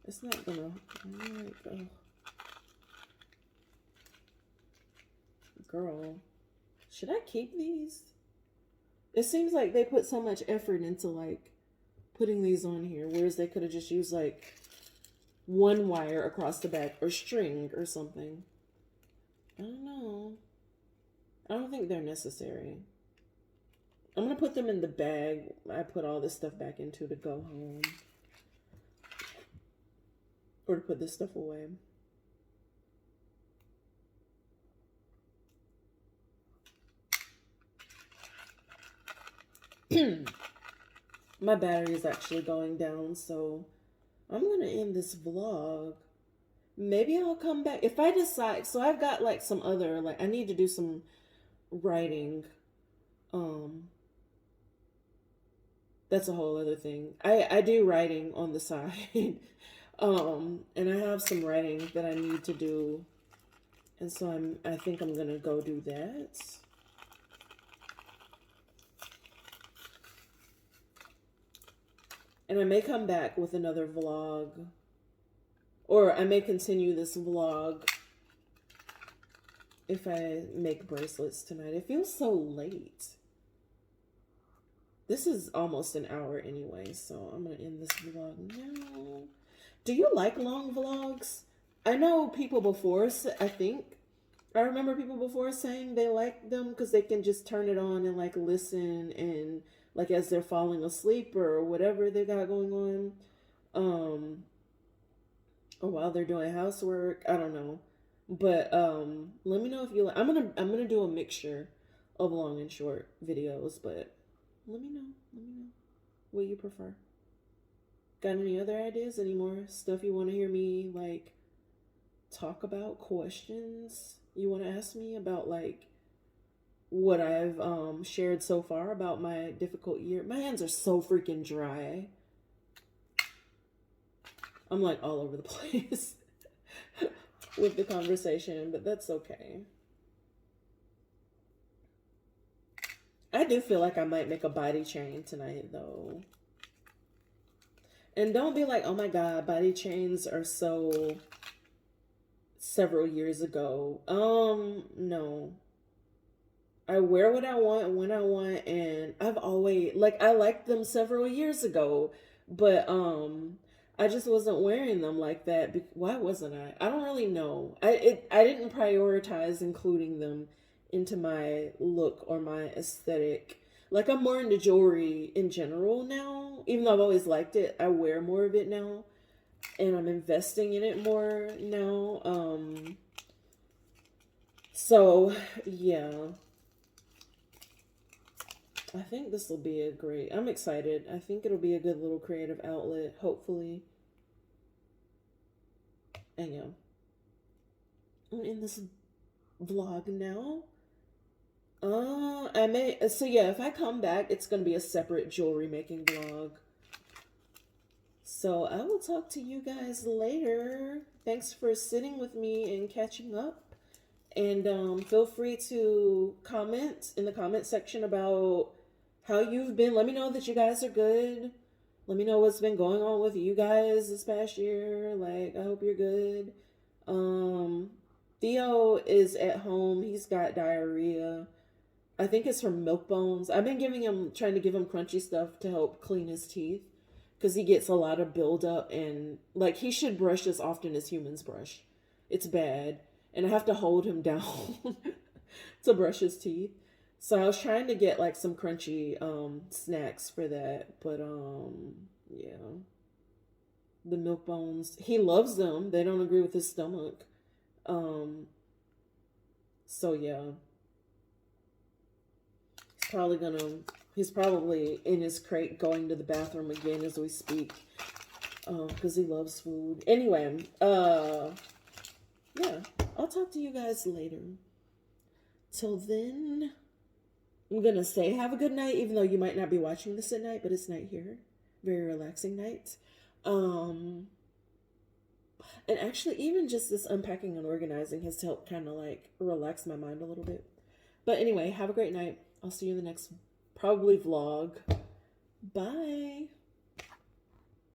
It's not gonna, like, oh. Girl, should I keep these? It seems like they put so much effort into like putting these on here, whereas they could have just used like one wire across the back or string or something. I don't know. I don't think they're necessary. I'm going to put them in the bag I put all this stuff back into to go home. Or to put this stuff away. My battery is actually going down, so I'm going to end this vlog. Maybe I'll come back. If I decide, so I've got like some other, like I need to do some writing. That's a whole other thing. I do writing on the side. And I have some writing that I need to do. And so I think I'm gonna go do that. And I may come back with another vlog. Or I may continue this vlog if I make bracelets tonight. It feels so late. This is almost an hour anyway, so I'm going to end this vlog now. Do you like long vlogs? I know people before, I remember people before saying they like them because they can just turn it on and like listen and like as they're falling asleep or whatever they got going on. Or while they're doing housework, I don't know. But let me know if you like. I'm gonna do a mixture of long and short videos, but let me know what you prefer. Got any other ideas? Any more stuff you want to hear me like talk about? Questions? You want to ask me about like what I've shared so far about my difficult year? My hands are so freaking dry. I'm like all over the place with the conversation, but that's okay. I do feel like I might make a body chain tonight though. And don't be like, oh my god, body chains are so several years ago. No. I wear what I want when I want, and I've always like I liked them several years ago, but I just wasn't wearing them like that. Why wasn't I? I don't really know. I didn't prioritize including them into my look or my aesthetic. Like I'm more into jewelry in general now. Even though I've always liked it, I wear more of it now, and I'm investing in it more now. So yeah. I think this will be a great. I'm excited. I think it'll be a good little creative outlet, hopefully. And yeah, I'm in this vlog now. I may. So yeah, if I come back, it's gonna be a separate jewelry making vlog. So I will talk to you guys later. Thanks for sitting with me and catching up. And feel free to comment in the comment section about how you've been. Let me know that you guys are good. Let me know what's been going on with you guys this past year. Like, I hope you're good. Theo is at home. He's got diarrhea. I think it's from milk bones. I've been trying to give him crunchy stuff to help clean his teeth because he gets a lot of buildup, and like he should brush as often as humans brush. It's bad. And I have to hold him down to brush his teeth. So I was trying to get like some crunchy snacks for that, but yeah. The milk bones, he loves them. They don't agree with his stomach. Um so yeah. He's probably in his crate going to the bathroom again as we speak. Because he loves food. Anyway, yeah, I'll talk to you guys later. Till then, I'm gonna say have a good night, even though you might not be watching this at night, but it's night here. Very relaxing night. And actually, even just this unpacking and organizing has helped kind of like relax my mind a little bit. But anyway, have a great night. I'll see you in the next probably vlog. Bye.